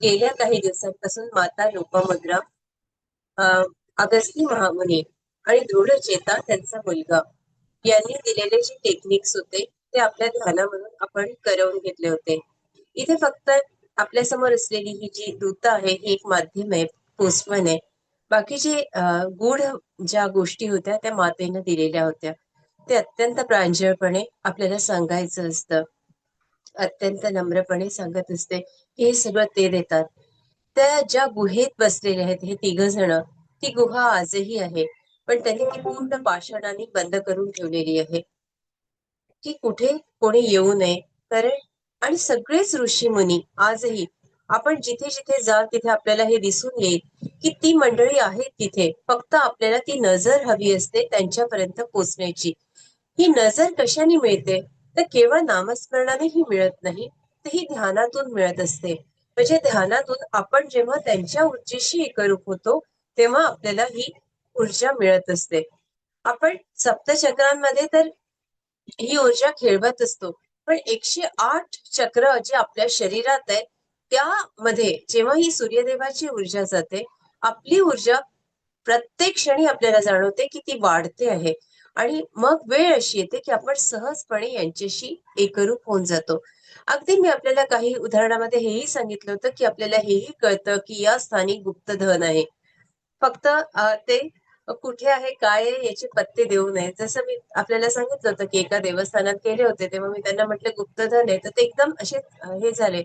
गेल्या काही दिवसांपासून माता लोपामुद्रा, अगस्ती महामुनी आणि दृढचेता त्यांचा मुलगा यांनी दिलेले जे टेक्निक्स होते ते आपल्या ध्यानामधून आपण करवून घेतले होते. इथे फक्त आपल्या समोर असलेली ही जी दूत आहे ही एक माध्यम आहे, पोस्टमन आहे. बाकीचे गूढ ज्या गोष्टी होत्या त्या मातेनं दिलेल्या होत्या. ते अत्यंत प्रांजळपणे आपल्याला सांगायचं असतं, अत्यंत नम्रपणे सांगत असते. हे सगळं ते देतात. त्या ज्या गुहेत बसलेले आहेत हे तिघ जण, ती गुहा आजही आहे, पण त्यांनी ती पूर्ण पाषाणाने बंद करून ठेवलेली आहे की कुठे कोणी येऊ नये. कारण आणि सगळेच ऋषी मुनी आजही आपण जिथे जिथे जाल तिथे आपल्याला हे दिसून येईल की ती मंडळी आहेत तिथे, फक्त आपल्याला ती नजर हवी असते त्यांच्यापर्यंत पोचण्याची. ही नजर कशाने मिळते? तर केवळ नामस्मरणाने ही मिळत नाही, तर ही ध्यानातून मिळत असते. म्हणजे ध्यानातून आपण जेव्हा त्यांच्या ऊर्जेशी एकरूप होतो तेव्हा आपल्याला ही ऊर्जा मिळत असते. आपण सप्तचक्रांमध्ये तर ही ऊर्जा खेळवत असतो, पण 108 चक्र जे आपल्या शरीरात आहे त्यामध्ये जेव्हा ही सूर्यदेवाची ऊर्जा जाते, आपली ऊर्जा प्रत्येक क्षणी आपल्याला जाणवते की ती वाढते आहे. आणि मग वेळ अशी येते की आपण सहजपणे यांच्याशी एकरूप होऊन जातो. अगदी मी आपल्याला काही उदाहरणामध्ये हेही सांगितलं होतं की आपल्याला हेही कळतं की या स्थानी गुप्तधन आहे. फक्त ते कुठे आहे काय आहे याचे पत्ते देऊ नये. जसं मी आपल्याला सांगितलं होतं की एका देवस्थानात गेले होते तेव्हा मी त्यांना म्हटलं गुप्तधन आहे, तर ते एकदम असे हे झाले.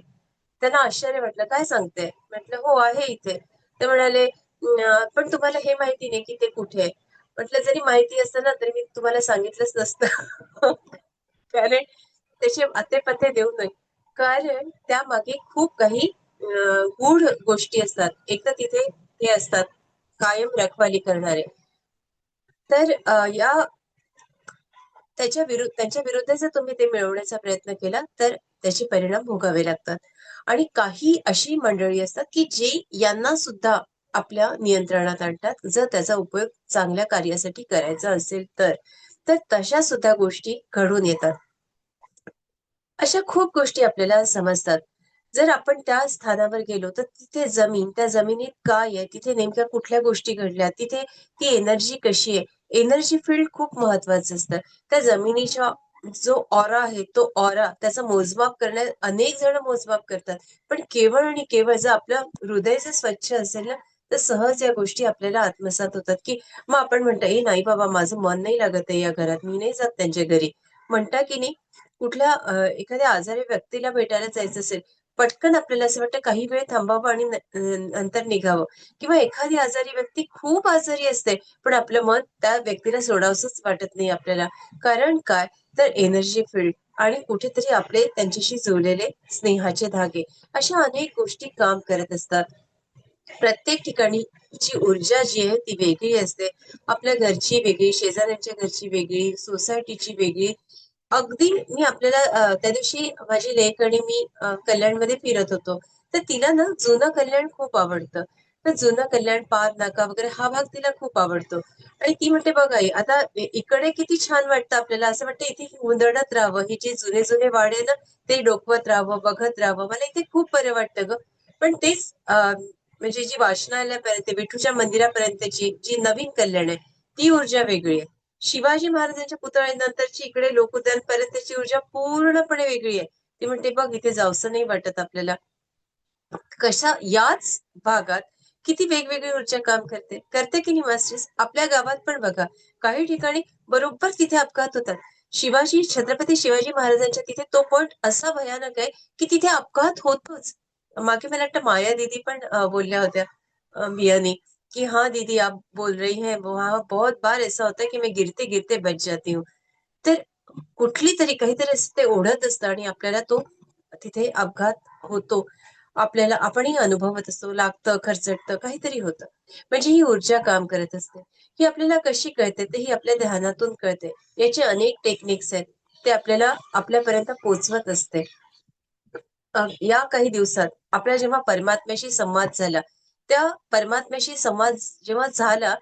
त्यांना आश्चर्य वाटलं, काय सांगते? म्हटलं हो आहे इथे. ते म्हणाले पण तुम्हाला हे माहिती नाही की ते कुठे आहे. म्हटलं जरी माहिती असतं ना तरी मी तुम्हाला सांगितलंच नसतं. कारण त्याचे अते-पते देऊ नये. कारण त्यामागे खूप काही गूढ गोष्टी असतात. एक तर तिथे हे असतात कायम रखवाली करणारे. तर या त्यांच्या विरुद्ध जर तुम्ही ते मिळवण्याचा प्रयत्न केला तर त्याचे परिणाम भोगावे लागतात. आणि काही अशी मंडळी असतात की जी यांना सुद्धा आपल्या नियंत्रणात आणतात, जर त्याचा उपयोग चांगल्या कार्यासाठी करायचा असेल तर. तर तशा सुद्धा गोष्टी घडून येतात. अशा खूप गोष्टी आपल्याला समजतात. जर आपण त्या स्थानावर गेलो तर तिथे जमीन, त्या जमिनीत काय आहे, तिथे नेमक्या कुठल्या गोष्टी घडल्या, तिथे ती एनर्जी कशी आहे. एनर्जी फील्ड खूप महत्वाचं असतं. त्या जमिनीच्या जो ऑरा आहे तो ऑरा त्याचं मोजमाप करण्यात अनेक जण मोजमाप करतात. पण केवळ आणि केवळ जर आपलं हृदय जर स्वच्छ असेल ना तर सहज या गोष्टी आपल्याला आत्मसात होतात. की मग आपण म्हणतो ए नाही बाबा माझं मन नाही लागत आहे या घरात, मी नाही जात त्यांच्या घरी. म्हणता की नाही, कुठल्या एखाद्या आजारी व्यक्तीला भेटायला जायचं असेल, पटकन आपल्याला असं वाटतं काही वेळ थांबावं आणि नंतर निघावं. किंवा एखादी आजारी व्यक्ती खूप आजारी असते, पण आपलं मन त्या व्यक्तीला सोडावंसंच वाटत नाही आपल्याला. कारण काय? तर एनर्जी फील्ड आणि कुठेतरी आपले त्यांच्याशी जुळलेले स्नेहाचे धागे, अशा अनेक गोष्टी काम करत असतात. प्रत्येक ठिकाणी ची ऊर्जा जी आहे ती वेगळी असते. आपल्या घरची वेगळी, शेजाऱ्यांच्या घरची वेगळी, सोसायटीची वेगळी. अगदी मी आपल्याला त्या दिवशी माझी लेक आणि मी कल्याणमध्ये फिरत होतो. तर तिला ना जुनं कल्याण खूप आवडतं. तर जुनं कल्याण, पार नाका वगैरे हा भाग तिला खूप आवडतो. आणि ती म्हणते बघ आई, आता इकडे किती छान वाटतं आपल्याला, असं वाटतं इथे हुंदडत राहावं, हे जे जुने जुने वाडे ना ते डोकवत राहावं, बघत राहावं. मला इथे खूप बरं वाटतं ग. पण तेच म्हणजे जी वाचनालयापर्यंत, विठूच्या मंदिरापर्यंतची जी नवीन कल्याण आहे ती ऊर्जा वेगळी आहे. शिवाजी महाराजांच्या पुतळ्यानंतरची इकडे लोकउद्यानपर्यंतची ऊर्जा पूर्णपणे वेगळी आहे. ती म्हणते बघ इथे जावसं नाही वाटत आपल्याला. कशा याच भागात किती वेगवेगळी ऊर्जा काम करते करते की नाही मास्टर्स. आपल्या गावात पण बघा, काही ठिकाणी बरोबर तिथे अपघात होतात. छत्रपती शिवाजी महाराजांच्या तिथे तो पॉइंट असा भयानक आहे की तिथे अपघात होतोच. मागे मला वाटतं माया दीदी पण बोलल्या होत्या बियानी की हाँ दीदी आप बोल रही हैं, वहां बहुत बार ऐसा होता है की मैं गिरते गिरते बच जाती हूँ. तर कुठली तरी काहीतरी असं ते ओढत असतं आणि आपल्याला तो तिथे अपघात होतो. आपल्याला आपणही अनुभवत असतो, लागतं, खरचटतं, काहीतरी होतं. म्हणजे ही ऊर्जा काम करत असते. ही आपल्याला कशी कळते? तर ही आपल्या ध्यानातून कळते. याचे अनेक टेक्निक्स आहेत. ते आपल्याला आपल्यापर्यंत पोहोचवत असते. या काही दिवसात आपला जेव्हा परमात्म्याशी संवाद झाला, त्या परमात्म्याशी संवाद जेव्हा झाला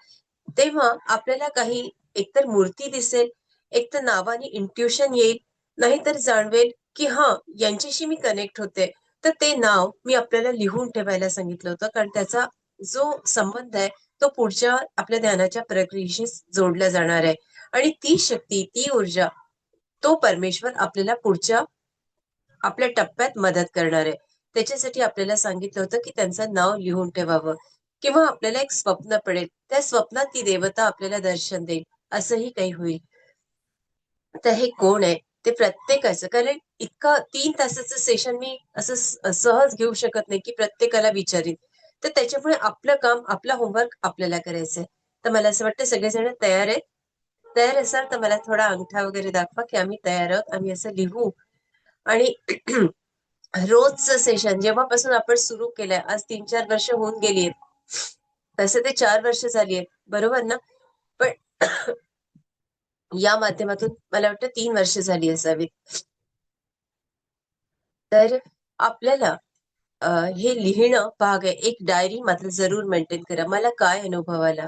तेव्हा आपल्याला काही एकतर मूर्ती दिसेल, एकतर नावाने इंट्युशन येईल, नाहीतर जाणवेल की हा यांच्याशी मी कनेक्ट होते. तर ते नाव मी आपल्याला लिहून ठेवायला सांगितलं होतं, कारण त्याचा जो संबंध आहे तो पुढच्या आपल्या ध्यानाच्या प्रक्रियेशी जोडला जाणार आहे. आणि ती शक्ती, ती ऊर्जा, तो परमेश्वर आपल्याला पुढच्या आपल्या टप्प्यात मदत करणार आहे. त्याच्यासाठी आपल्याला सांगितलं होतं की त्यांचं नाव लिहून ठेवावं, किंवा आपल्याला एक स्वप्न पडेल, त्या स्वप्नात ती देवता आपल्याला दर्शन देईल, असंही काही होईल. तर हे कोण आहे ते प्रत्येकाचं, कारण इतकं 3 तासाचं सेशन मी असं सहज घेऊ शकत नाही की प्रत्येकाला विचारीन. तर त्याच्यामुळे आपलं काम, आपला होमवर्क आपल्याला करायचंय. तर मला असं वाटतं सगळेजण तयार आहेत. तयार असाल तर मला थोडा अंगठा वगैरे दाखवा की आम्ही तयार आहोत, आम्ही असं लिहू. आणि रोजचं सेशन जेव्हापासून आपण सुरू केलंय, आज 3-4 वर्ष होऊन गेली आहेत, तसे ते 4 वर्ष झाली आहेत, बरोबर ना? पण या माध्यमातून मला वाटतं 3 वर्ष झाली असावीत. तर आपल्याला हे लिहिणं भाग आहे. एक डायरी मात्र जरूर मेंटेन करा. मला काय अनुभव आला,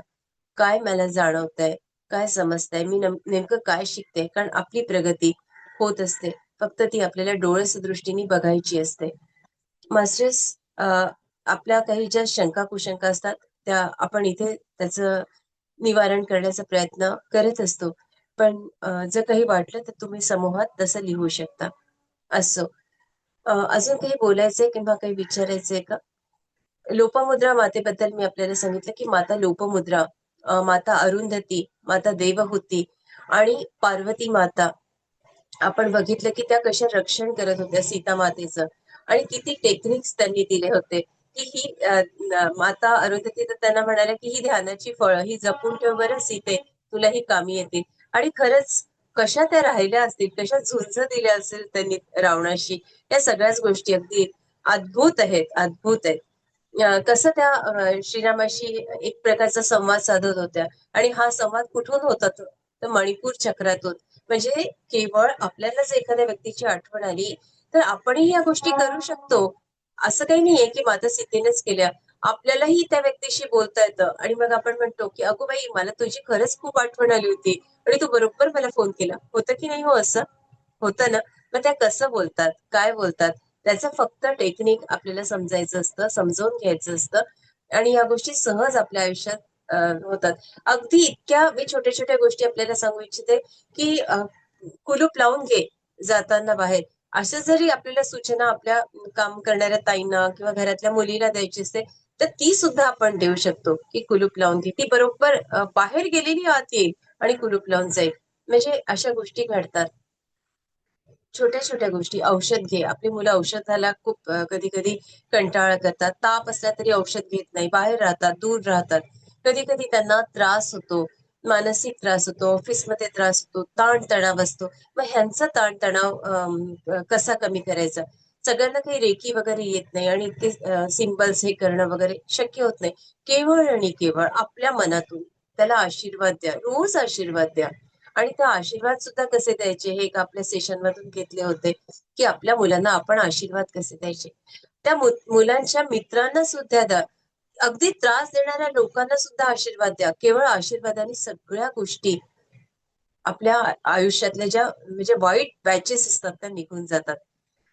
काय मला जाणवतंय, काय समजतंय, मी नेमकं काय शिकते, कारण आपली प्रगती होत असते, फक्त ती आपल्याला डोळस दृष्टीने बघायची असते. मास्टर्स, आपल्या काही ज्या शंका कुशंका असतात त्या आपण इथे त्याचं निवारण करण्याचा प्रयत्न करत असतो. पण जर काही वाटलं तर तुम्ही समूहात तसं लिहू शकता. असो. अजून काही बोलायचंय किंवा काही विचारायचंय का? लोपमुद्रा मातेबद्दल मी आपल्याला सांगितलं की माता लोपमुद्रा, माता अरुंधती, माता देवहूती आणि पार्वती माता, आपण बघितलं की त्या कशा रक्षण करत होत्या सीता मातेचं, आणि किती टेक्निक्स त्यांनी दिले होते की ही माता अरुंधती तर त्यांना म्हणाल्या की ही ध्यानाची फळं ही जपून ठेव बरं सीते, तुला ही कामी येतील. आणि खरंच कशा त्या राहिल्या असतील, कशा झुंज दिल्या असेल त्यांनी रावणाशी, या सगळ्याच गोष्टी अगदी अद्भुत आहेत, अद्भुत आहेत. कसं त्या श्रीरामाशी एक प्रकारचा संवाद साधत होत्या, आणि हा संवाद कुठून होता तर मणिपूर चक्रातून. म्हणजे केवळ आपल्याला जर एखाद्या व्यक्तीची आठवण आली तर आपणही या गोष्टी करू शकतो. असं काही नाहीये की माता सीतेनेच केल्या, आपल्यालाही त्या व्यक्तीशी बोलता येतं. आणि मग आपण म्हणतो की अगो बाई, मला तुझी खरंच खूप आठवण आली होती आणि तू बरोबर मला फोन केला. होतं की नाही हो असं? होतं ना? मग त्या कसं बोलतात, काय बोलतात, त्याचं फक्त टेक्निक आपल्याला समजायचं असतं, समजावून घ्यायचं असतं, आणि या गोष्टी सहज आपल्या आयुष्यात होतात. अगदी इतक्या मी छोट्या छोट्या गोष्टी आपल्याला सांगू इच्छिते की कुलूप लावून घे जाताना बाहेर, असं जरी आपल्याला सूचना आपल्या काम करणाऱ्या ताईंना किंवा घरातल्या मुलीला द्यायची असते, तर ती सुद्धा आपण देऊ शकतो की कुलूप लावून घे. ती बरोबर बाहेर गेलेली आत येईल आणि कुलूप लावून जाईल. म्हणजे अशा गोष्टी घडतात. छोट्या छोट्या गोष्टी, औषध घे. आपली मुलं औषधाला खूप कधी कधी कंटाळा करतात. ताप असला तरी औषध घेत नाही, बाहेर राहतात, दूर राहतात. कधी कधी त्यांना त्रास होतो, मानसिक त्रास होतो, ऑफिसमध्ये त्रास होतो, ताणतणाव असतो. मग ह्यांचा ताणतणाव कसा कमी करायचा? सगळ्यांना काही रेकी वगैरे येत नाही, आणि इतके सिम्बल्स हे करणं वगैरे शक्य होत नाही. केवळ आणि केवळ आपल्या मनातून त्याला आशीर्वाद द्या, रोज आशीर्वाद द्या. आणि त्या आशीर्वाद सुद्धा कसे द्यायचे हे एक आपल्या सेशन मधून घेतले होते की आपल्या मुलांना आपण आशीर्वाद कसे द्यायचे. त्या मुलांच्या मित्रांना सुद्धा द्या. अगदी त्रास देणाऱ्या लोकांना सुद्धा आशीर्वाद द्या. केवळ आशीर्वादाने सगळ्या गोष्टी आपल्या आयुष्यातल्या ज्या म्हणजे वाईट बॅचेस असतात त्या निघून जातात.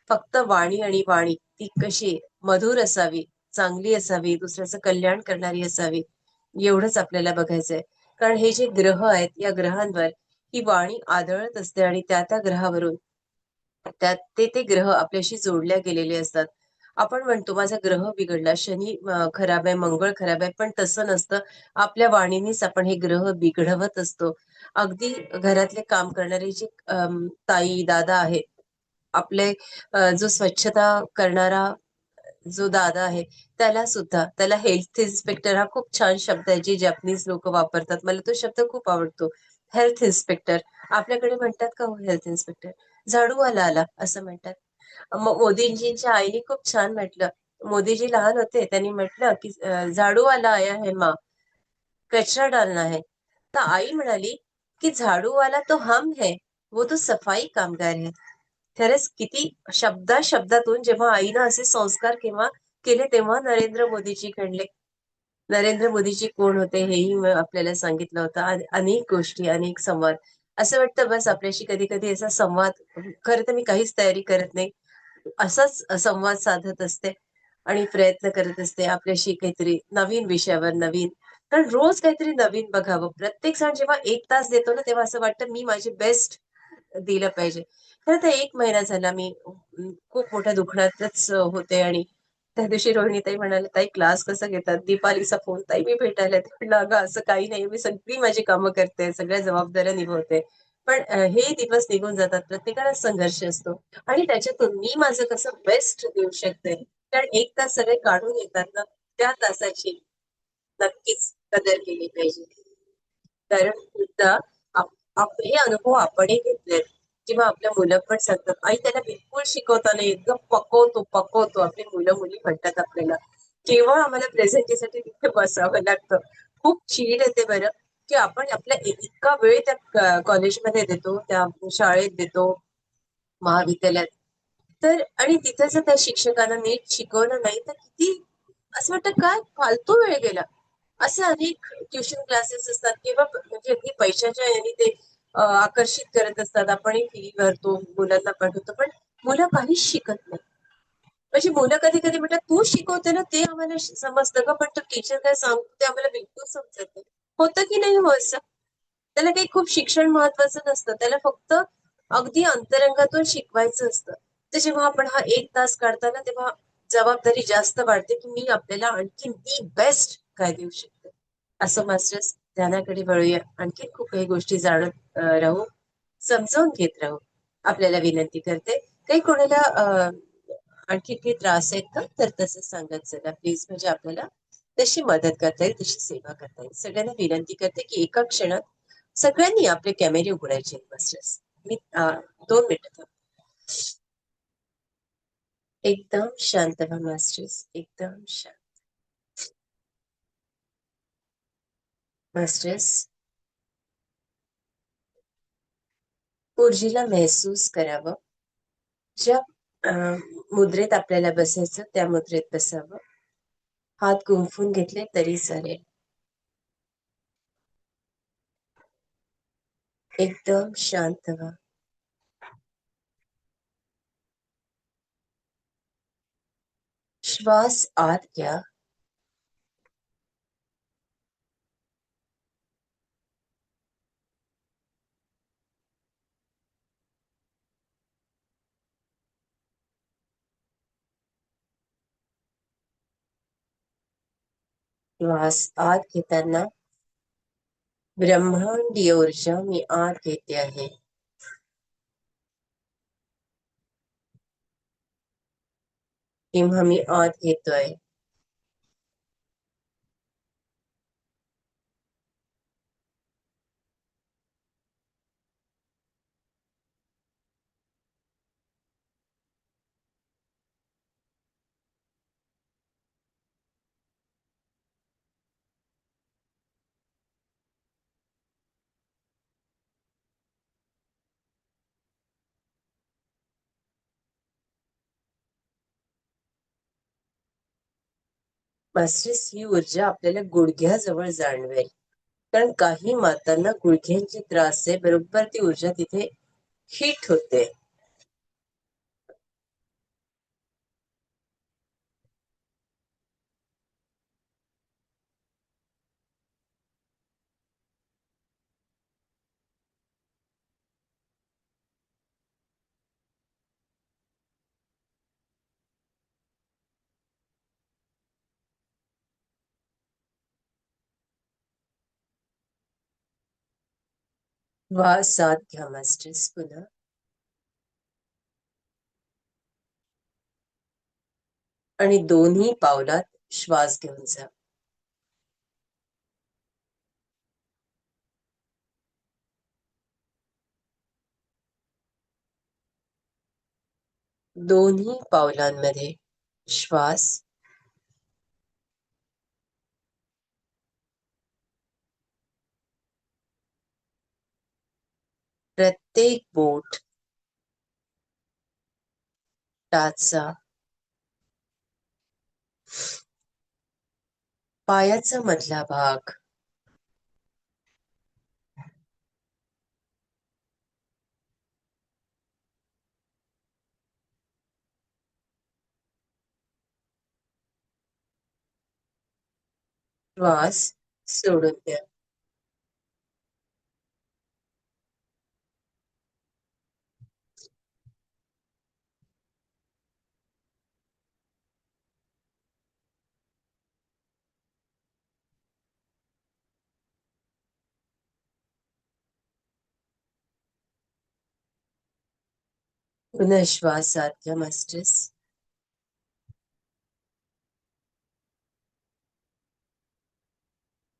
फक्त वाणी, आणि वाणी ती कशी मधुर असावी, चांगली असावी, दुसऱ्याचं कल्याण करणारी असावी, एवढंच आपल्याला बघायचंय. कारण हे जे ग्रह आहेत, या ग्रहांवर ही वाणी आदळत असते, आणि त्या त्या ग्रहावरून त्यात ते ते ग्रह आपल्याशी जोडल्या गेलेले असतात. आपण म्हणतो माझा ग्रह बिघडला, शनी खराब आहे, मंगळ खराब आहे, पण तसं नसतं. आपल्या वाणीनेच आपण हे ग्रह बिघडवत असतो. अगदी घरातले काम करणारे जे ताई दादा आहेत, आपले जो स्वच्छता करणारा जो दादा आहे, त्याला सुद्धा, त्याला हेल्थ इन्स्पेक्टर हा खूप छान शब्द आहे जे जपनीज लोक वापरतात, मला तो शब्द खूप आवडतो. Health inspector. आपल्याकडे म्हणतात का हो हेल्थ इन्स्पेक्टर? झाडूवाला आला असं म्हणतात. मग मोदीजींच्या आईने खूप छान म्हटलं. मोदीजी लहान होते, त्यांनी म्हटलं की झाडूवाला आया है माँ, कचरा डालना है. तर आई म्हणाली की झाडूवाला तो हम है, वो तो सफाई कामगार है. खरंच किती शब्दा शब्दातून जेव्हा आईनं असे संस्कार केव्हा केले तेव्हा नरेंद्र मोदीजी घडले. नरेंद्र मोदीजी कोण होते हेही आपल्याला सांगितलं होतं. अनेक गोष्टी, अनेक संवाद. असं वाटतं बस आपल्याशी कधी कधी असा संवाद. खरं तर मी काहीच तयारी करत नाही, असाच संवाद साधत असते आणि प्रयत्न करत असते आपल्याशी काहीतरी नवीन विषयावर नवीन. कारण रोज काहीतरी नवीन बघावं. प्रत्येक सण जेव्हा 1 तास देतो ना, तेव्हा असं वाटतं मी माझी बेस्ट दिलं पाहिजे. खरं तर 1 महिना झाला मी खूप मोठ्या दुखण्यातच होते आणि त्या दिवशी रोहिणीताई म्हणाल्या, "ताई क्लास कसा घेतात?" दीपालीचा फोन, "ताई मी भेटायला येते." म्हटलं, "अगं असं काही नाही. मी सगळी माझी कामं करते, सगळ्या जबाबदाऱ्या निभवते." पण हे दिवस निघून जातात. प्रत्येकाला संघर्ष असतो आणि त्याच्यातून मी माझं कसं बेस्ट देऊ शकते. कारण 1 तास सगळे काढून येतात ना, त्या तासाची नक्कीच कदर केली पाहिजे. कारण खूपदा हे अनुभव आपणही घेतलेत किंवा आपल्या मुलं पण सांगतात, "आई त्याला बिलकुल शिकवता नाही येत गं, पकवतो, पकवतो." आपली मुलं-मुली म्हणतात आपल्याला. केवळ आम्हाला प्रेझेंटीसाठी तिथे बसावं लागतं. खूप चीड येते बरं, की आपण आपला इतका वेळ त्या कॉलेजमध्ये देतो, त्या शाळेत देतो, महाविद्यालयात. तर आणि तिथं जर त्या शिक्षकांना नीट शिकवलं नाही, तर किती असं वाटतं काय फालतू वेळ गेला. असे अनेक ट्युशन क्लासेस असतात किंवा म्हणजे अगदी पैशाच्या याने ते आकर्षित करत असतात. आपणही फी भरतो, मुलांना पाठवतो, पण मुलं काहीच शिकत नाही. म्हणजे मुलं कधी-कधी म्हणतात, "तू शिकवते ना, ते आम्हाला समजतं गं, पण तू टीचर काय सांगतो ते आम्हाला बिलकुल समजत नाही." होतं की नाही हो असं? त्याला काही खूप शिक्षण महत्वाचं नसतं. त्याला फक्त अगदी अंतरंगातून शिकवायचं असतं. तर जेव्हा आपण हा 1 तास काढताना तेव्हा जबाबदारी जास्त वाढते, की मी आपल्याला आणखीन दी बेस्ट काय देऊ शकते. असं मास्टर्स ध्यानाकडे वळूया. आणखीन खूप काही गोष्टी जाणत राहू, समजावून घेत राहू. आपल्याला विनंती करते. काही कोणाला आणखी काही त्रास आहेत का? तर तसं सांगत चला प्लीज. म्हणजे आपल्याला तशी मदत करता येईल, तशी सेवा करता येईल. सगळ्यांना विनंती करते, की एका क्षणात सगळ्यांनी आपले कॅमेरे उघडायचे आहेत मास्टर्स. मी 2 मिनिटं थांबते. एकदम शांत व्हा मास्टर्स. एकदम शांत. मास्टर्स ऊर्जेला महसूस करावं. ज्या मुद्रेत आपल्याला बसायचं त्या मुद्रेत बसावं. हात गुंफून घेतले तरी चालेल. एकदम शांत व्हा. श्वास आत घ्या. श्वास आत घेताना ब्रह्मांडीय ऊर्जा मी आत घेते आहे. किंवा मी आत घेतोय. मास्टर्स ही ऊर्जा आपल्याला गुडघ्याजवळ जाणवेल. कारण काही मातांना गुडघ्यांचे त्रास आहे, बरोबर ती ऊर्जा तिथे हिट होते. श्वास आत घ्या मास्टर्स पुन्हा. आणि दोन्ही पावलात श्वास घेऊन जा. दोन्ही पावलांमध्ये श्वास. प्रत्येक बोट, टाचा, पायाचा मधला भाग, श्वास सोडून द्या. पुन्हा श्वास आत घ्या मास्टर्स.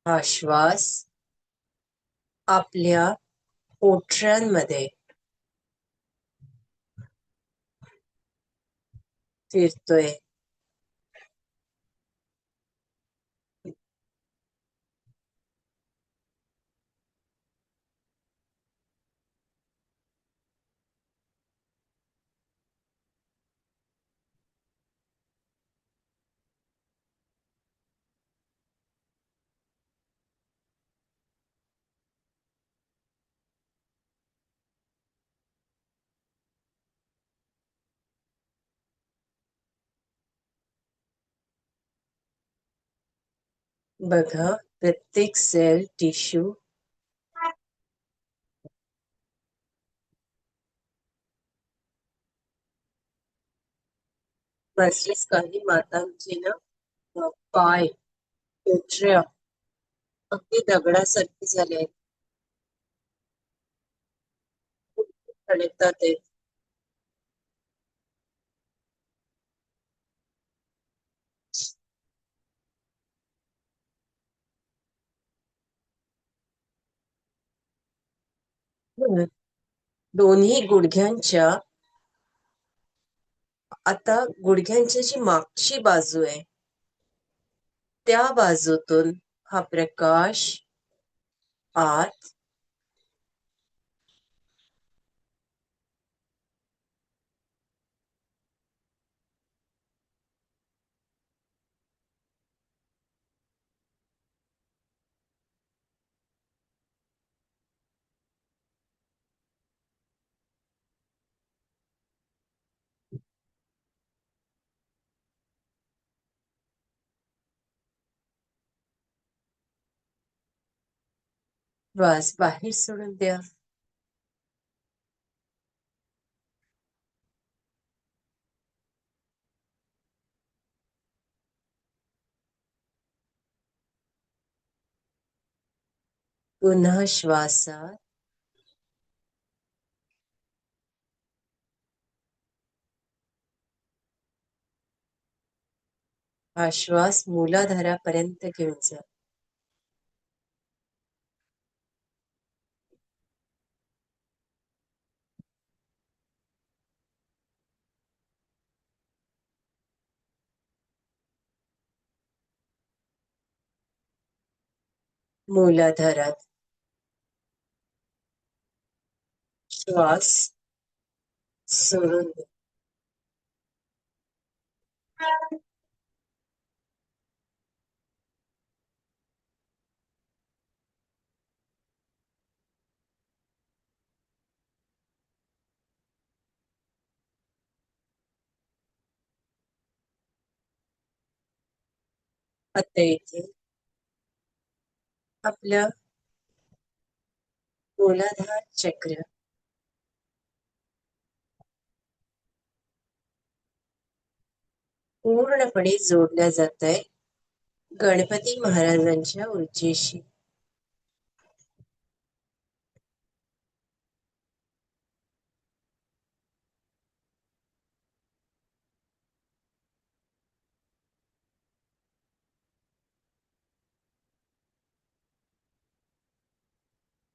हा श्वास आपल्या पोटऱ्यांमध्ये फिरतोय. बघा प्रत्येक सेल टिश्यू मास्टर्स. काही मातांचे ना पाय, पोटऱ्या अगदी दगडासारखे झाले आहेत. खडकतात आहेत. दोन्ही गुडघ्यांच्या, आता गुडघ्यांची जी मागची बाजू आहे त्या बाजूतून हा प्रकाश आत श्वास बाहेर सोडून द्या. पुन्हा श्वासात हा श्वास मूलाधारापर्यंत घेऊन जा. मूलाधारात श्वास सोडून द्या. आता इथे आपल्या मूलाधार चक्र पूर्णपणे जोडल्या जात आहे गणपती महाराजांच्या ऊर्जेशी.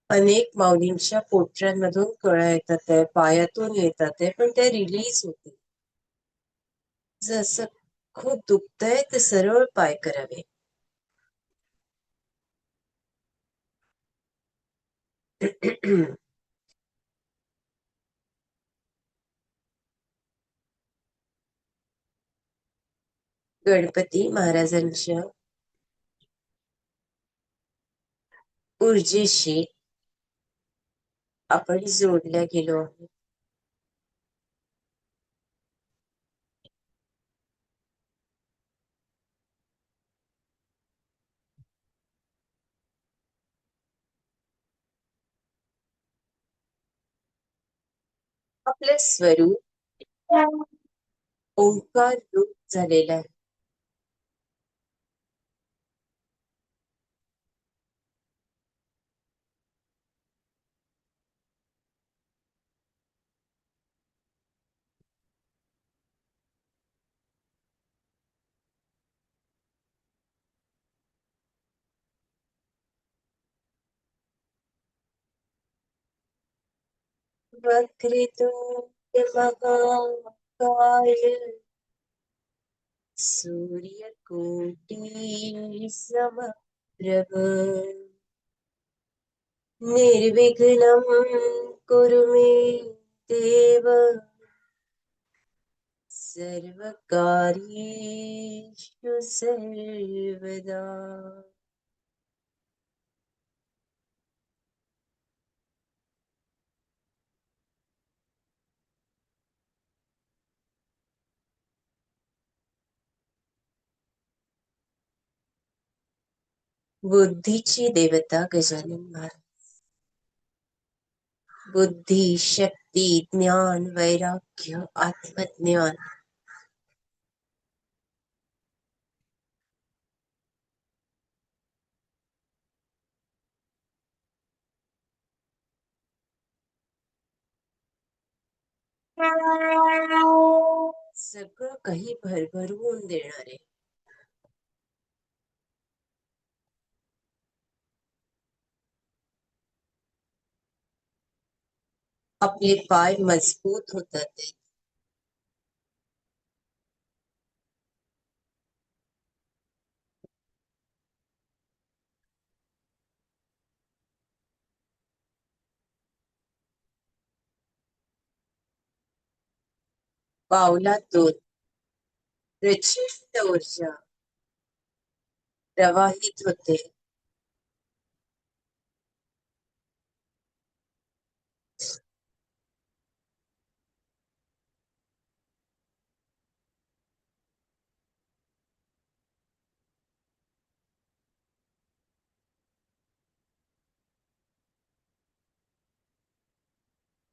अनेक माऊलींच्या पोटऱ्यांमधून कळा येतात आहे, पायातून येतात आहे, पण ते रिलीज होते. जसं खूप दुखतंय तर सरळ पाय करावे. गणपती महाराजांच्या ऊर्जेशी आपण जोडल्या गेलो आहोत. आपलं स्वरूप ओंकार रूप झालेलं आहे. वक्रतुंड महाकाय सूर्यकोटि समप्रभ निर्विघ्नं कुरु मे देव सर्वकार्येषु सर्वदा. बुद्धीची देवता गजानन महाराज. बुद्धी, शक्ती, ज्ञान, वैराग्य, आत्मज्ञान. सगळं काही भरभरून देणारे. आपले पाय मजबूत होतात ते. पावलातून प्रचंड ऊर्जा प्रवाहित होते.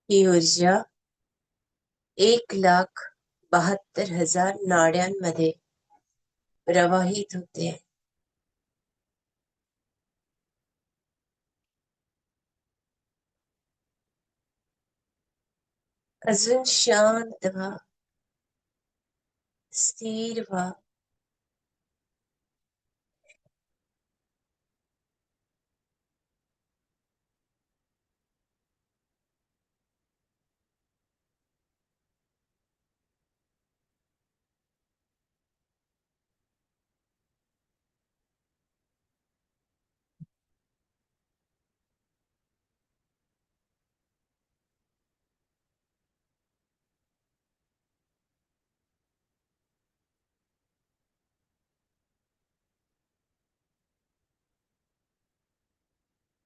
ही ऊर्जा 1,72,000 नाड्यांमध्ये प्रवाहित होते. अजून शांत व्हा, स्थिर व्हा.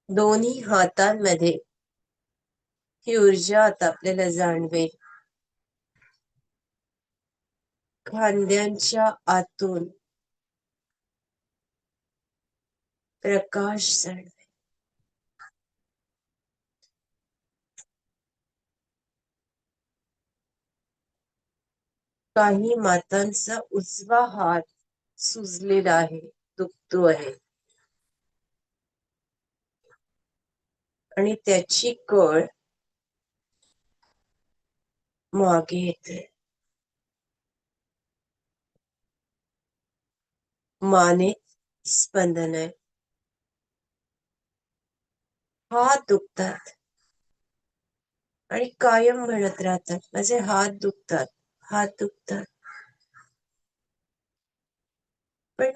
दोन्ही हातांमध्ये ही ऊर्जा आता आपल्याला जाणवेल. खांद्यांच्या आतून प्रकाश जाणवेल. काही मातांचा उजवा हात सुजलेला आहे, दुखतो आहे आणि त्याची कळ मागे येते. मानेत स्पंदन आहे. हात दुखतात आणि कायम म्हणत राहतात, माझे हात दुखतात, हात दुखतात. पण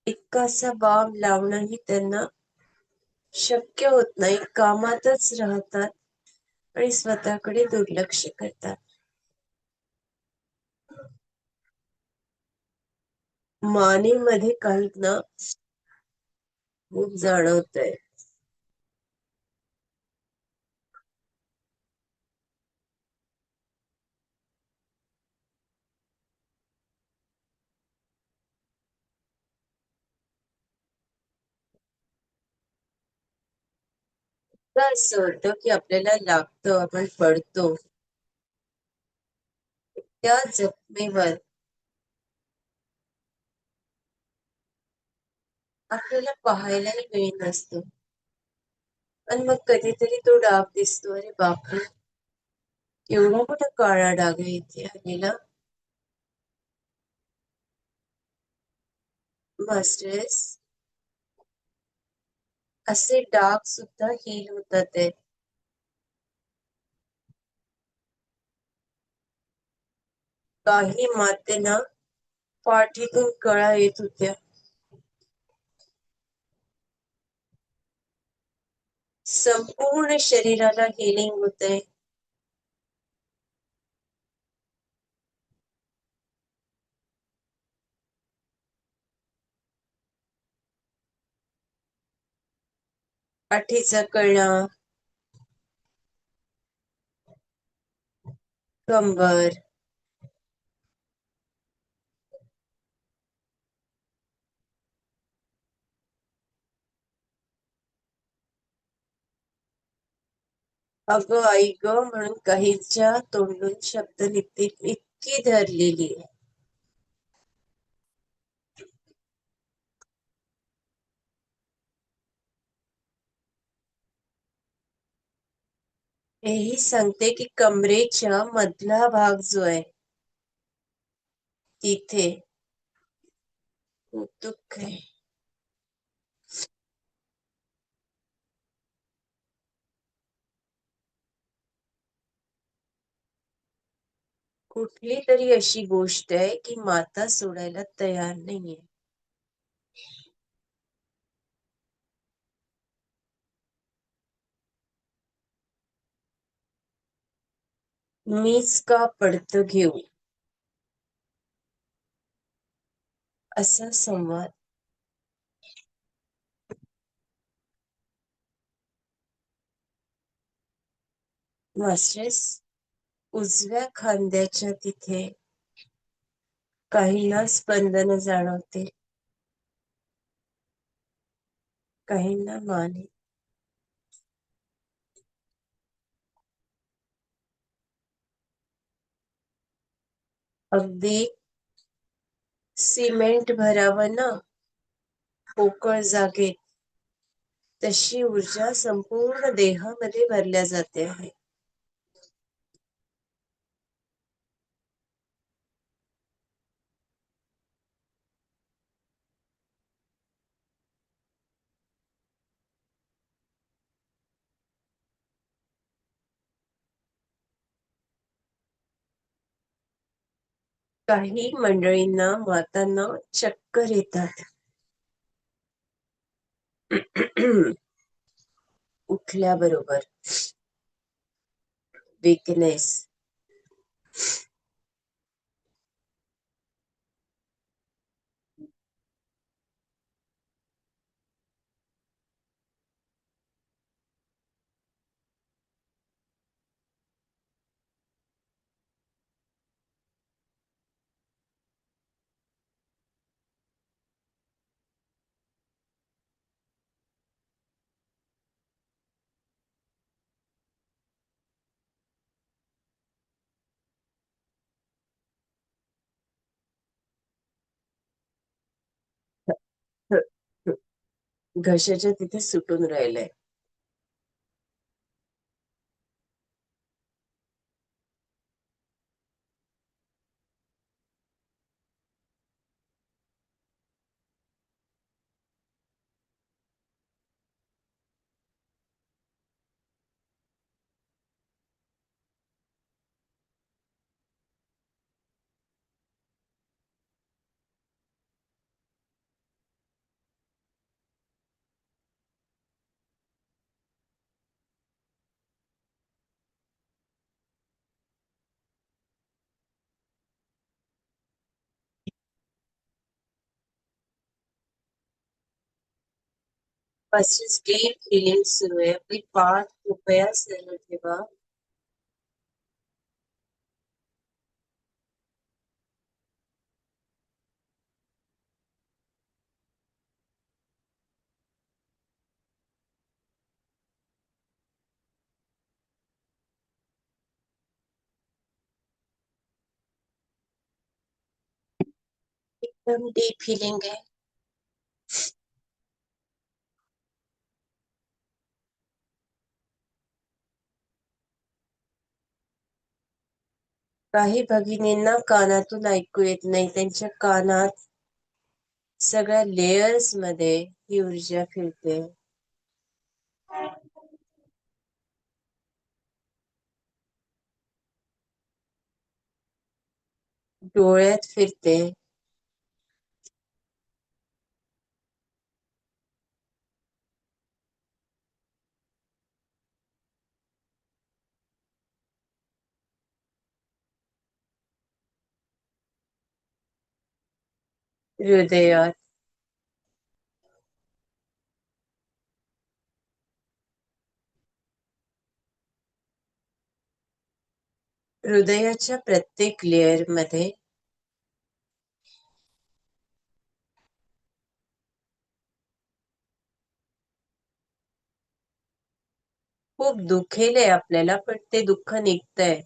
इतकासा बाम लावणंही त्यांना शक्य होत नाही. कामातच राहतात आणि स्वतःकडे दुर्लक्ष करतात. मानेमध्ये काही ना खूप जाणवतंय. असं होतं की आपल्याला लागतं, आपण पडतो, त्या जखमेवर आपल्याला पाहायलाही वेळ नसतो. आणि मग कधीतरी तो डाग दिसतो, अरे बापरे, एवढा मोठा काळा डाग आहे इथे आलेला. मास्टर्स, असे डाग सुद्धा हील होतात आहेत. काही मातेंना पाठीतून कळा येत होत्या. संपूर्ण शरीराला हिलिंग होतंय. पाठीचा कळा, कंबर, अगं आई ग म्हणून काहीच्या तोंडून शब्द निघतील इतकी धरलेली आहे. हेही सांगते की कमरेच्या मधला भाग जो आहे तिथे खूप दुःख आहे. कुठली तरी अशी गोष्ट आहे की माता सोडायला तयार नाहीये. मीच का पडतं घेऊ, असा संवाद. मास्टर्स, उजव्या खांद्याच्या तिथे काहींना स्पंदन जाणवते, काहींना मान. अगदी सिमेंट भरावं ना पोकळ जागेत, तशी ऊर्जा संपूर्ण देहामध्ये भरल्या जाते आहे. काही मंडळींना मातांना चक्कर येतात. उठल्याबरोबर वीकनेस. घशाच्या तिथे सुटून राहिलंय. फर्स्ट डीप हिलिंग सुरू आहे. आपली पाठ कृपया सरळ ठेवा. एकदम डीप फिलिंग आहे. काही भगिनींना कानातून ऐकू येत नाही, त्यांच्या कानात सगळ्या लेयर्स मध्ये ही ऊर्जा फिरते. डोळ्यात फिरते. हृदयात. हृदयाच्या प्रत्येक लेअर मध्ये. खूप दुखेल आहे आपल्याला, पण ते दुःख निघतंय.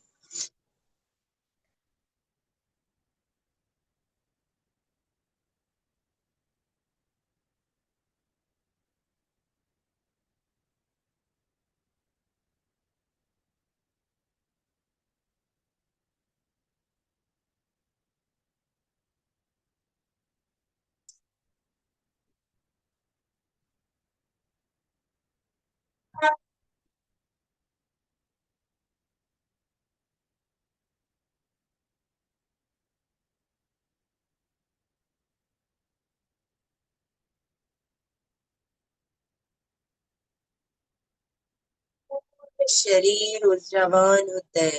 शरीर ऊर्जावान होतंय.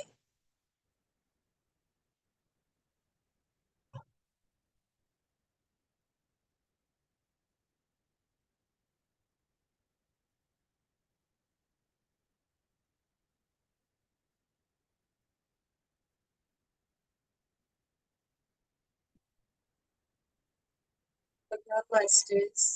बघा मास्टर्स.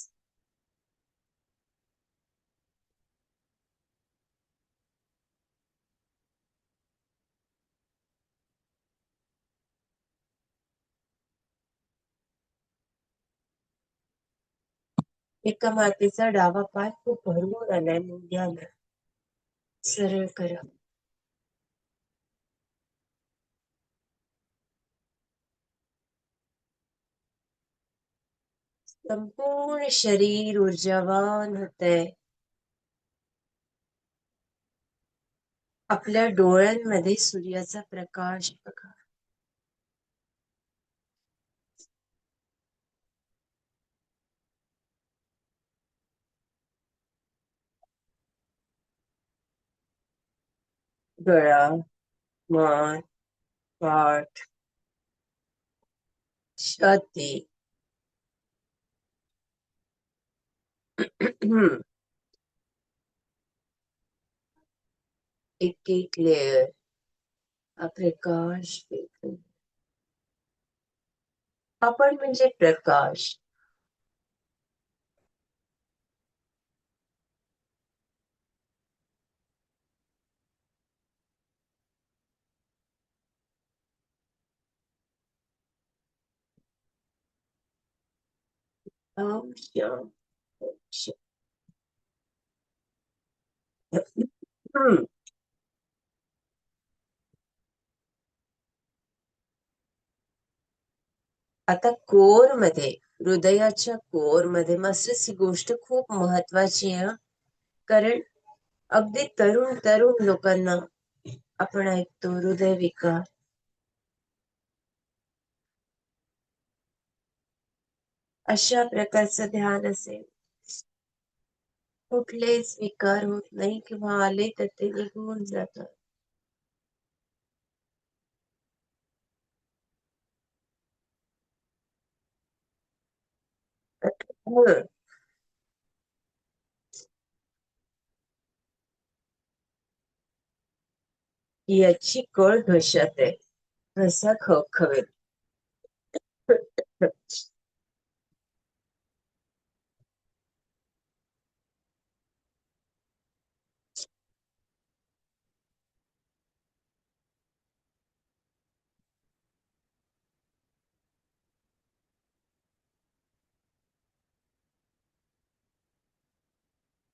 एका मातेचा डावा पाय खूप भरपूर आलाय मुंग्याला. सरळ करा. संपूर्ण शरीर ऊर्जावान होतंय. आपल्या डोळ्यांमध्ये सूर्याचा प्रकाश बघा. गळा, मान, पाठ, छाती. एक एक लेअर हा प्रकाश फेकून. आपण म्हणजे प्रकाश. ओम शांती. हम्म. आता कोर मध्ये, हृदयाच्या कोर मध्ये मास्टर्स, ही गोष्ट खूप महत्वाची आहे. कारण अगदी तरुण तरुण लोकांना आपण ऐकतो हृदयविकार. अशा प्रकारचं ध्यान असेल, कुठलेच विकार होत नाही, किंवा आले तर ते निघून जातात. हं. याची कळ घशात आहे. घसा खवखवेल.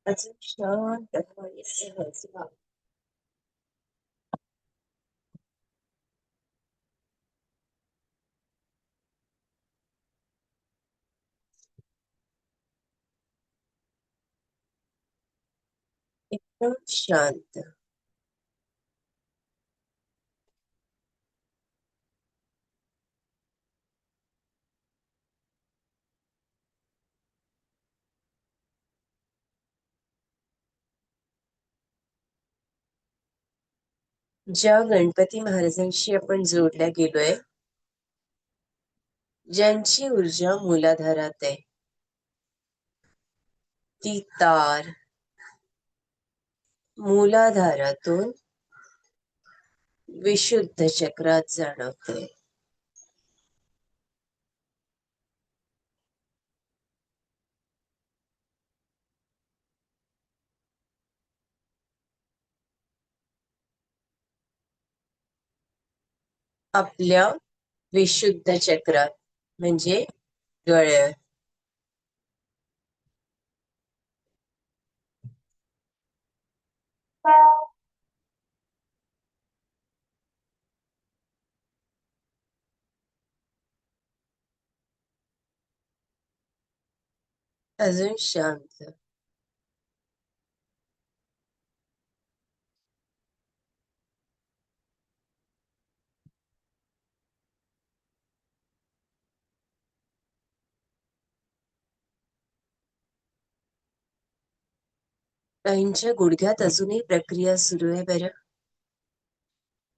अजून शांतपणे सहज व्हा. एकदम शांत. ज्या गणपती महाराजांशी आपण जोडल्या गेलोय, ज्यांची ऊर्जा मूलाधारात आहे, ती तार मूलाधारातून विशुद्ध चक्रात जाणवते. आपल्या विशुद्ध चक्रात म्हणजे गळ्यात. अजून शांत. काहींच्या गुडघ्यात अजूनही प्रक्रिया सुरू आहे बरं.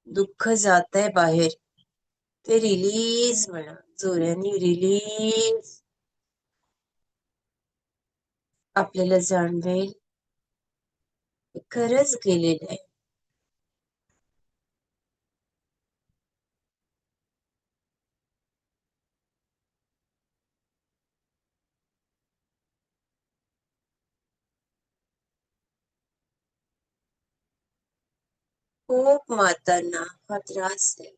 दुःख जातंय बाहेर. ते रिलीज म्हणा, जोराने रिलीज. आपल्याला जाणवेल खरंच गेलेलं आहे. खूप मातांना हा त्रास आहे.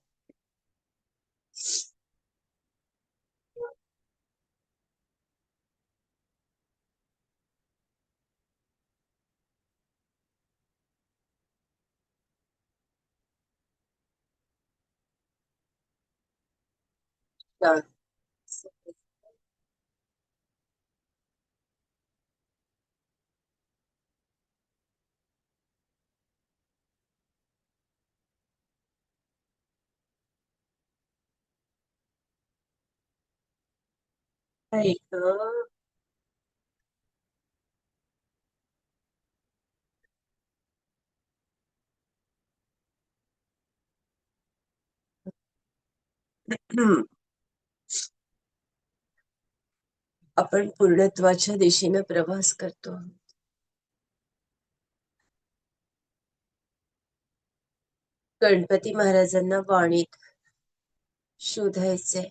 शांत. ऐक. आपण पूर्णत्वाच्या दिशेनं प्रवास करतो. गणपती महाराजांना वाणीत शोधायचंय.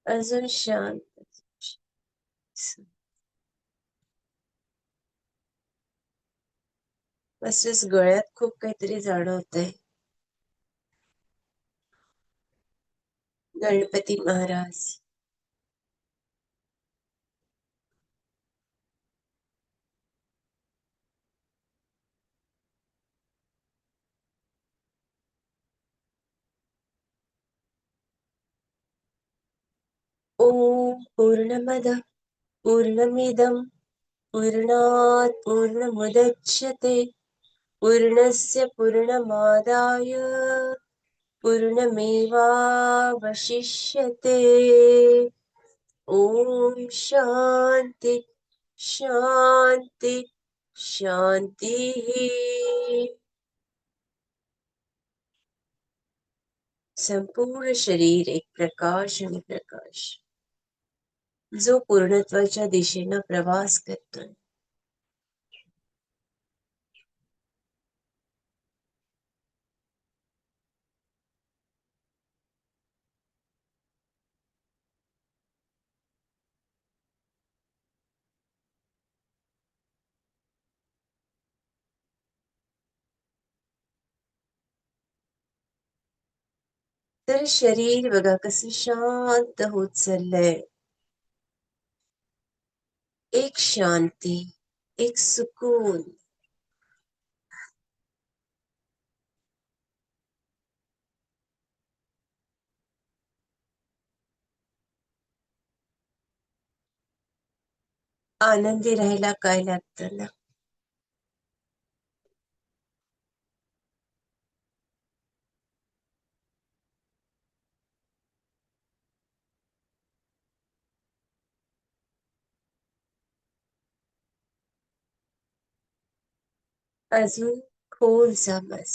अजून शांत. तसेच गळ्यात खूप काहीतरी जाणवतंय. गणपती महाराज. ओम पूर्णमद पूर्णमिदम पूर्णात पूर्णमुदच्यते पूर्णस्य पूर्णमादाय पूर्णमेवावशिष्यते. ओम शांती शांती शांती. संपूर्ण शरीर एक प्रकाश आणि प्रकाश, जो पूर्णत्वाच्या दिशेनं प्रवास करतोय. तर शरीर बघा कसं शांत होत चाललंय. एक शांती, एक सुकून. आनंदी राहायला काय लागतं ना. अजून खोल समज.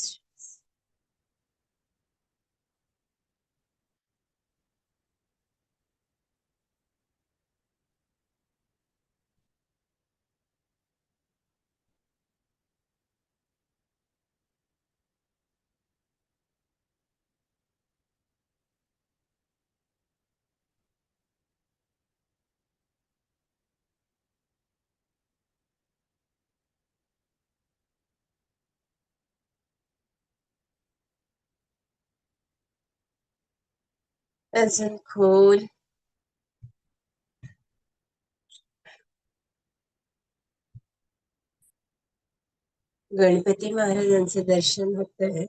अजून खोल. गणपती महाराजांचं दर्शन होतंय.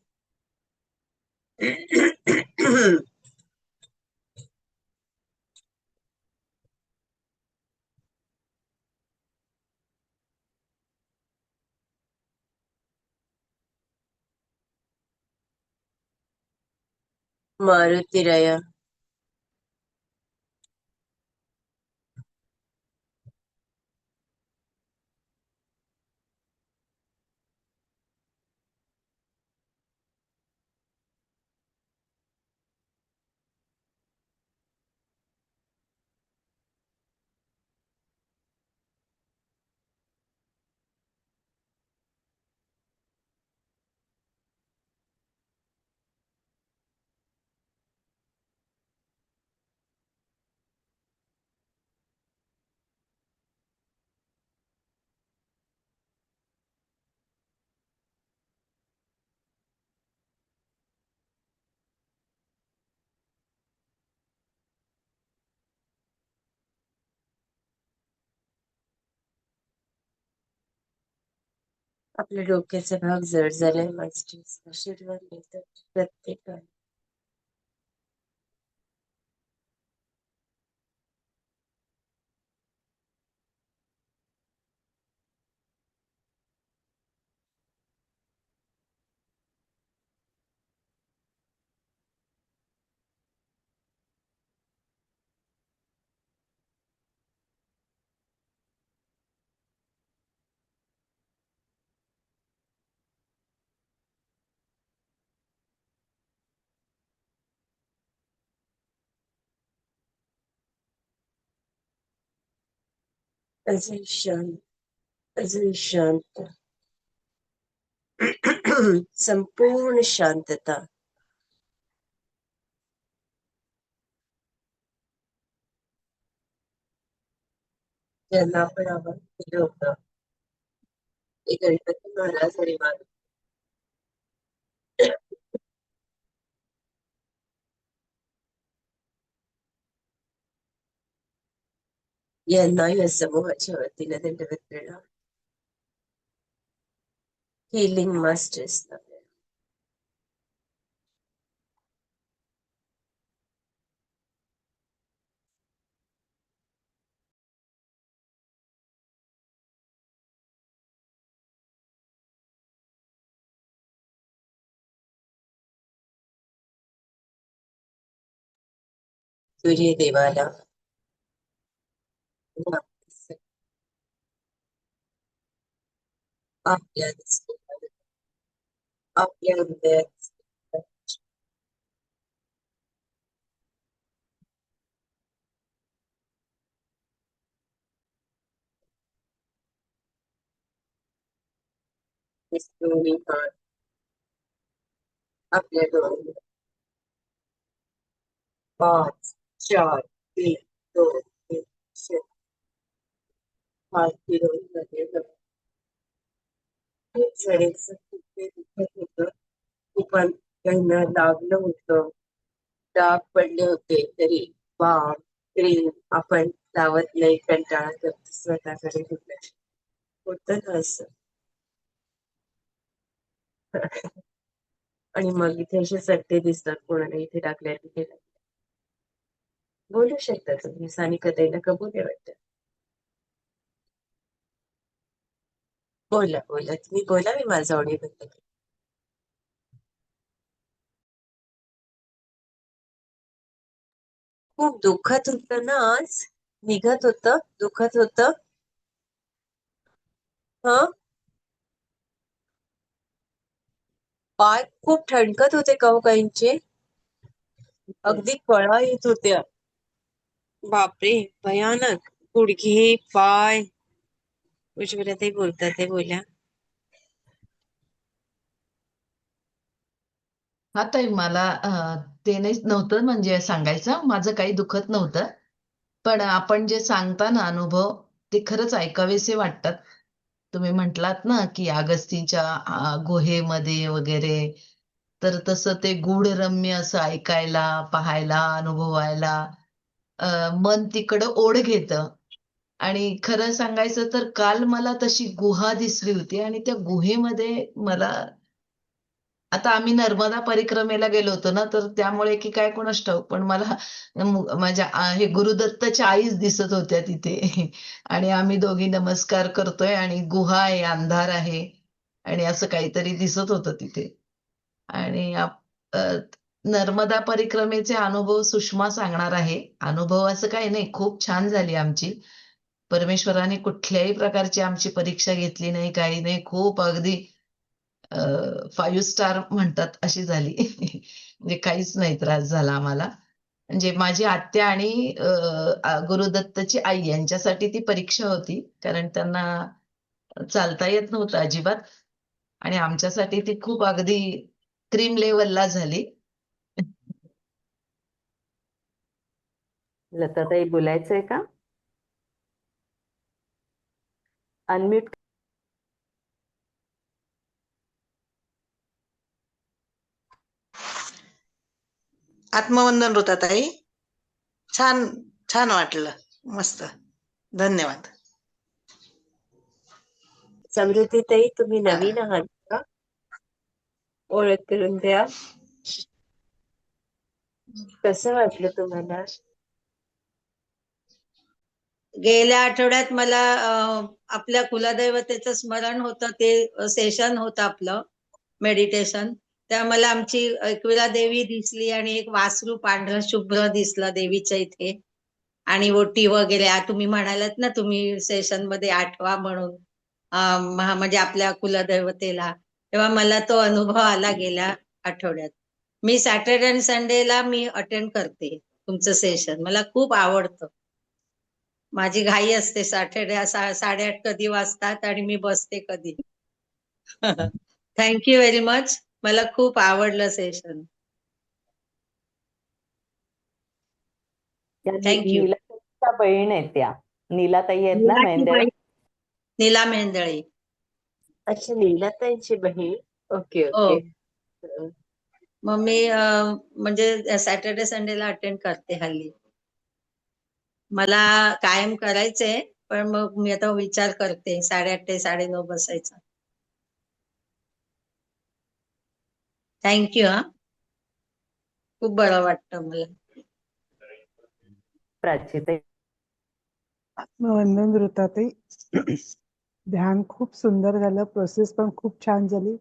मारुतीराया. आपल्या डोक्याचा भाग जड झालाय मास्टर्स. आशीर्वाद मिळतात प्रत्येकाला. अजून शांत. अजून शांत. संपूर्ण शांतता. ज्यांना आपण आवाहन केलं होतं ते गणपती महाराज आणि मारुती, यांना या समूहाच्या वतीने दंडवत प्रणाम. Healing masters. सूर्यदेवाला आपल्या आपल्या हृदयात दोन्ही हात आपल्या डोळ्यात. 5, 4, 3, 2, 1. हात फिरवून खूप जणींचं खूप ते दुखत होतं. खूप त्यांना लागलं होतं. डाग पडले होते तरी बाम क्रीम आपण लावत नाही, कंटाळा करतो स्वतःकडे दुर्लक्ष होतं ना असं. आणि मग इथे असे सट्टे दिसतात कोणाला इथे टाकल्या तिथे टाकल्या. बोलू शकता तुम्ही, सानिकाताईला कबूल आहे वाटतं. बोला बोला, तुम्ही बोला, मी माझा ऑडिओ बंद करते. खूप दुखत होतं ना आज, निघत होतं, दुखत होतं. हं, पाय खूप ठणकत होते का हो काहींचे, अगदी कळा येत होत्या. बापरे, भयानक. गुडघे, पाय. उज्ज्वलाताई बोलतात ते बोल्या. हा ताई मला ते नाही नव्हतं म्हणजे सांगायचं माझं काही दुखत नव्हतं. पण आपण जे सांगता ना अनुभव ते खरंच ऐकावेसे वाटतात. तुम्ही म्हटलात ना की अगस्तीच्या गुहेमध्ये वगैरे तर तसं ते गूढरम्य असं ऐकायला, पाहायला, अनुभवायला मन तिकडं ओढ घेतं. आणि खरं सांगायचं तर काल मला तशी गुहा दिसली होती आणि त्या गुहेमध्ये मला आता आम्ही नर्मदा परिक्रमेला गेलो होतो ना, तर त्यामुळे की काय कोणास ठाऊक, पण मला माझ्या हे गुरुदत्ताच्या आईच दिसत होत्या तिथे. आणि आम्ही दोघी नमस्कार करतोय आणि गुहा आहे, अंधार आहे आणि असं काहीतरी दिसत होतं तिथे. आणि अ, नर्मदा परिक्रमेचे अनुभव सुषमा सांगणार आहे. अनुभव असं काही नाही, खूप छान झाली आमची. परमेश्वराने कुठल्याही प्रकारची आमची परीक्षा घेतली नाही, काही नाही. खूप अगदी 5 स्टार म्हणतात अशी झाली. म्हणजे काहीच नाही त्रास झाला आम्हाला. म्हणजे माझी आत्या आणि गुरुदत्तची आई यांच्यासाठी ती परीक्षा होती. कारण त्यांना चालता येत नव्हतं अजिबात. आणि आमच्यासाठी ती खूप अगदी क्रीम लेव्हलला झाली. लताताई बोलायचंय का? अनम्यूट. आत्मवंदन ताई. छान छान वाटलं, मस्त. धन्यवाद. समृद्धीताई, तुम्ही हा. नवीन आहात का? ओळख करून द्या. कसं वाटलं तुम्हाला? गेल्या आठवड्यात मला आपल्या कुलदैवतेचं स्मरण होतं, ते सेशन होतं आपलं मेडिटेशन. त्या मला आमची एकविरा देवी दिसली आणि एक वासरू पांढरं शुभ्र दिसलं देवीच्या इथे. आणि ओटी वगैरे तुम्ही म्हणालात ना, तुम्ही सेशन मध्ये आठवा म्हणून म्हणजे आपल्या कुलदैवतेला, तेव्हा मला तो अनुभव आला गेल्या आठवड्यात. मी सॅटर्डे आणि संडेला मी अटेंड करते तुमचं सेशन, मला खूप आवडतं. माझी घाई असते, सॅटर्डे 8:30 कधी वाजतात आणि मी बसते कधी. थँक्यू व्हेरी मच, मला खूप आवडलं सेशन. थँक्यू. नीलाताईच्या बहीण आहेत त्या. नीलाताई आहेत ना मेंढळे. नीला मेंदळे. अच्छा, नीलाताईंची बहीण. ओके हो, ओके. मग मी म्हणजे सॅटर्डे संडेला अटेंड करते हल्ली. मला कायम करायचंय, पण मग मी आता विचार करते 8:30 ते 9:30 बसायचा. थँक्यू. खूप बरं वाटतं मला. प्राची. वंदन ऋताताई. ध्यान खूप सुंदर झालं, प्रोसेस पण खूप छान झाली.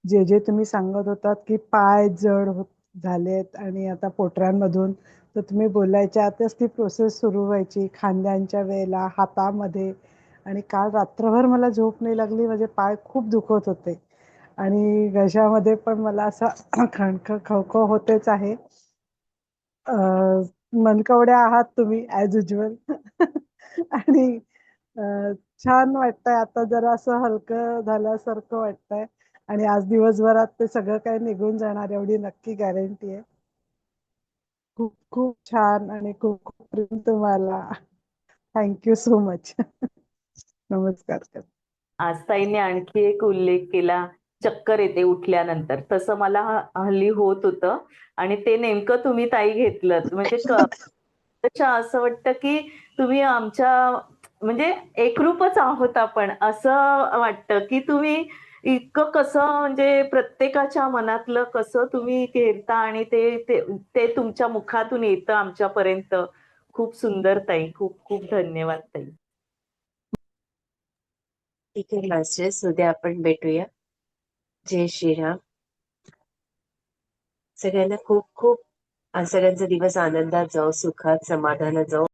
जे जे तुम्ही सांगत होतात की पाय जड होत झालेत आणि आता पोटऱ्यांमधून, तर तुम्ही बोलायच्या आतच ती प्रोसेस सुरू व्हायची खांद्यांच्या वेळेला, हातामध्ये. आणि काल रात्रभर मला झोप नाही लागली, माझे पाय खूप दुखत होते आणि घशामध्ये पण मला असं खणखण खवखव होतेच आहे. मनकवड्या आहात तुम्ही ॲज युजुअल. आणि छान वाटतंय आता, जरा असं हलकं झाल्यासारखं वाटतंय. आणि आज दिवसभरात ते सगळं काही निघून जाणार एवढी नक्की गॅरंटी आहे. खूप खूप छान आणि खूप खूप प्रेम तुम्हाला. Thank you so much. नमस्कार. आज ताईने आणखी एक उल्लेख केला चक्कर येते उठल्यानंतर, तसं मला हल्ली होत होतं आणि ते नेमकं तुम्ही ताई घेतलं म्हणजे असं वाटतं की तुम्ही आमच्या म्हणजे एकरूपच आहोत आपण, असं वाटतं की तुम्ही इतकं कसं म्हणजे प्रत्येकाच्या मनातलं कसं तुम्ही घेरता आणि ते ते ते तुमच्या मुखातून येतं आमच्यापर्यंत. खूप सुंदर ताई. खूप खूप धन्यवाद ताई. ठीक आहे मास्टर्स, उद्या आपण भेटूया. जय श्रीराम. सगळ्यांना खूप खूप आज सगळ्यांचा दिवस आनंदात जाओ, सुखात, समाधानात जाओ.